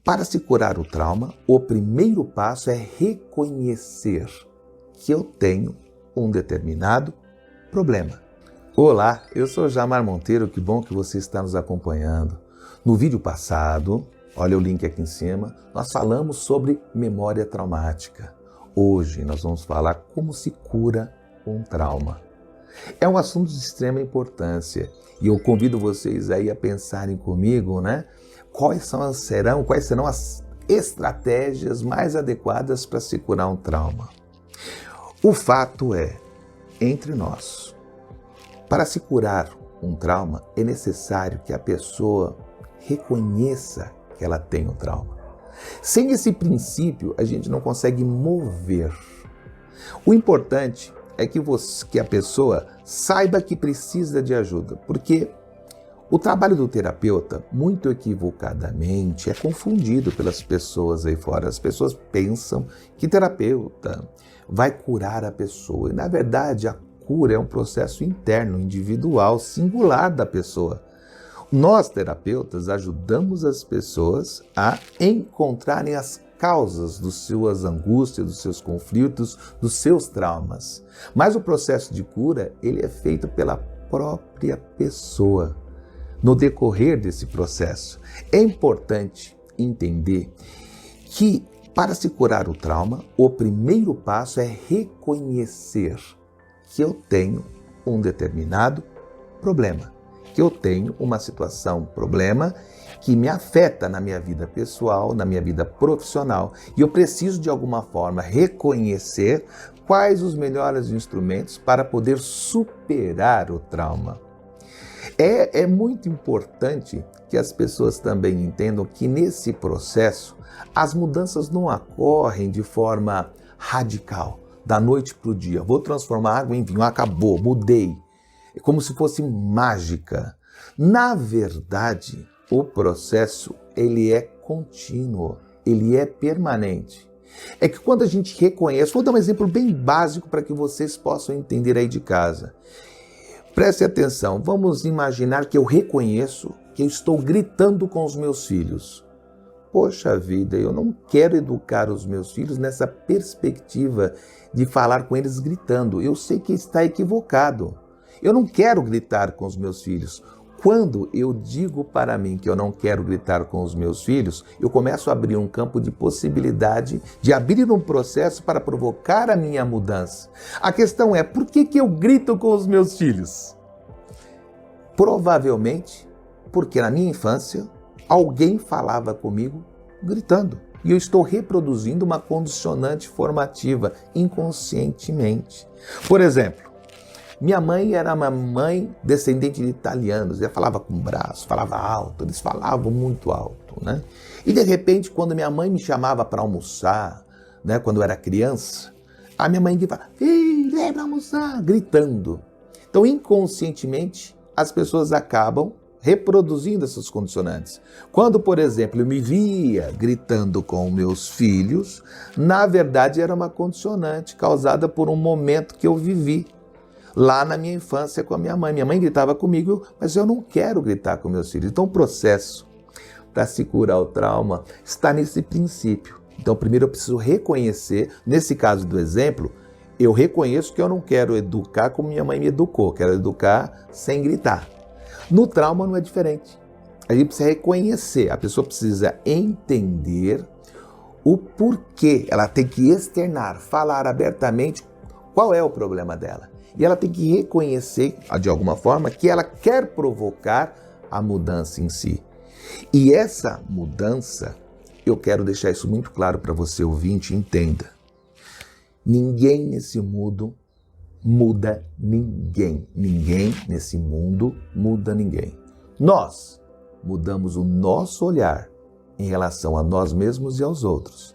Para se curar o trauma, o primeiro passo é reconhecer que eu tenho um determinado problema. Olá, eu sou Jamar Monteiro, que bom que você está nos acompanhando. No vídeo passado, olha o link aqui em cima, nós falamos sobre memória traumática. Hoje nós vamos falar como se cura um trauma. É um assunto de extrema importância e eu convido vocês aí a pensarem comigo, né? Quais serão as estratégias mais adequadas para se curar um trauma? O fato é, entre nós, para se curar um trauma, é necessário que a pessoa reconheça que ela tem um trauma. Sem esse princípio, a gente não consegue mover. O importante é que a pessoa saiba que precisa de ajuda, porque o trabalho do terapeuta, muito equivocadamente, é confundido pelas pessoas aí fora. As pessoas pensam que terapeuta vai curar a pessoa. E, na verdade, a cura é um processo interno, individual, singular da pessoa. Nós, terapeutas, ajudamos as pessoas a encontrarem as causas das suas angústias, dos seus conflitos, dos seus traumas. Mas o processo de cura, ele é feito pela própria pessoa. No decorrer desse processo, é importante entender que, para se curar o trauma, o primeiro passo é reconhecer que eu tenho um determinado problema, que eu tenho uma situação, problema, que me afeta na minha vida pessoal, na minha vida profissional, e eu preciso, de alguma forma, reconhecer quais os melhores instrumentos para poder superar o trauma. É muito importante que as pessoas também entendam que nesse processo as mudanças não ocorrem de forma radical, da noite para o dia. Vou transformar água em vinho, acabou, mudei. É como se fosse mágica. Na verdade, o processo ele é contínuo, ele é permanente. É que quando a gente reconhece, vou dar um exemplo bem básico para que vocês possam entender aí de casa. Preste atenção, vamos imaginar que eu reconheço que eu estou gritando com os meus filhos. Poxa vida, eu não quero educar os meus filhos nessa perspectiva de falar com eles gritando. Eu sei que está equivocado. Eu não quero gritar com os meus filhos. Quando eu digo para mim que eu não quero gritar com os meus filhos, eu começo a abrir um campo de possibilidade de abrir um processo para provocar a minha mudança. A questão é, por que eu grito com os meus filhos? Provavelmente porque na minha infância alguém falava comigo gritando. E eu estou reproduzindo uma condicionante formativa inconscientemente. Por exemplo, minha mãe era uma mãe descendente de italianos, ela falava com o braço, falava alto, eles falavam muito alto, né? E de repente, quando minha mãe me chamava para almoçar, né, quando eu era criança, a minha mãe falava, ei, lembra almoçar, gritando. Então, inconscientemente, as pessoas acabam reproduzindo essas condicionantes. Quando, por exemplo, eu me via gritando com meus filhos, na verdade era uma condicionante causada por um momento que eu vivi lá na minha infância com a minha mãe. Minha mãe gritava comigo, mas eu não quero gritar com meus filhos. Então o processo para se curar o trauma está nesse princípio. Então primeiro eu preciso reconhecer, nesse caso do exemplo, eu reconheço que eu não quero educar como minha mãe me educou, quero educar sem gritar. No trauma não é diferente. A gente precisa reconhecer, a pessoa precisa entender o porquê, ela tem que externar, falar abertamente qual é o problema dela. E ela tem que reconhecer, de alguma forma, que ela quer provocar a mudança em si. E essa mudança, eu quero deixar isso muito claro para você, ouvinte, entenda. Ninguém nesse mundo muda ninguém. Ninguém nesse mundo muda ninguém. Nós mudamos o nosso olhar em relação a nós mesmos e aos outros.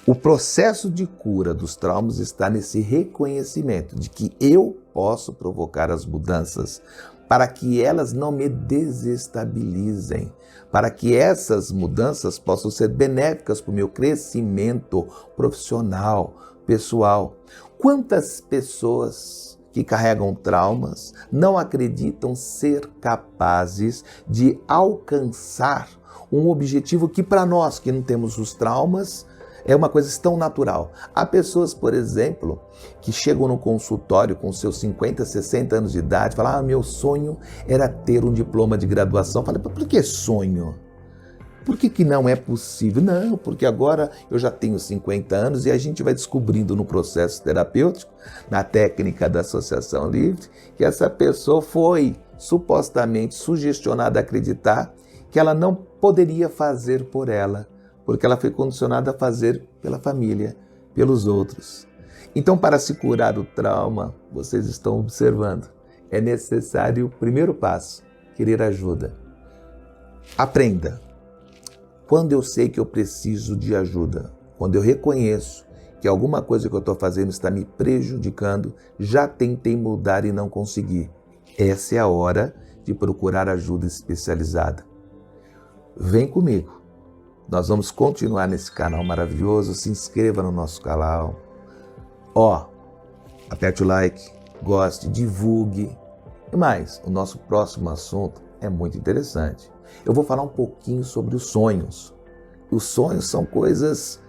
O processo de cura dos traumas está nesse reconhecimento de que eu posso provocar as mudanças para que elas não me desestabilizem, para que essas mudanças possam ser benéficas para o meu crescimento profissional, pessoal. Quantas pessoas que carregam traumas não acreditam ser capazes de alcançar Um objetivo que para nós que não temos os traumas é uma coisa tão natural. Há pessoas, por exemplo, que chegam no consultório com seus 50, 60 anos de idade e falam: meu sonho era ter um diploma de graduação. Fala, por que sonho? Por que não é possível? Não, porque agora eu já tenho 50 anos e a gente vai descobrindo no processo terapêutico, na técnica da associação livre, que essa pessoa foi supostamente sugestionada a acreditar que ela não poderia fazer por ela, porque ela foi condicionada a fazer pela família, pelos outros. Então, para se curar o trauma, vocês estão observando, é necessário o primeiro passo, querer ajuda. Aprenda. Quando eu sei que eu preciso de ajuda, quando eu reconheço que alguma coisa que eu estou fazendo está me prejudicando, já tentei mudar e não consegui. Essa é a hora de procurar ajuda especializada. Vem comigo. Nós vamos continuar nesse canal maravilhoso. Se inscreva no nosso canal. Aperte o like, goste, divulgue. E mais, o nosso próximo assunto é muito interessante. Eu vou falar um pouquinho sobre os sonhos. Os sonhos são coisas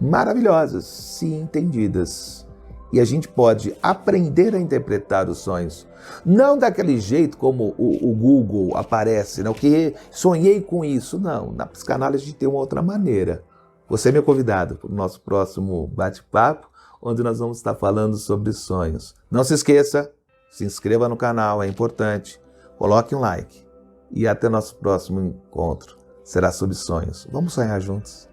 maravilhosas, se entendidas. E a gente pode aprender a interpretar os sonhos. Não daquele jeito como o Google aparece, o que sonhei com isso. Não, na psicanálise a gente tem uma outra maneira. Você é meu convidado para o nosso próximo bate-papo, onde nós vamos estar falando sobre sonhos. Não se esqueça, se inscreva no canal, é importante. Coloque um like. E até nosso próximo encontro. Será sobre sonhos. Vamos sonhar juntos.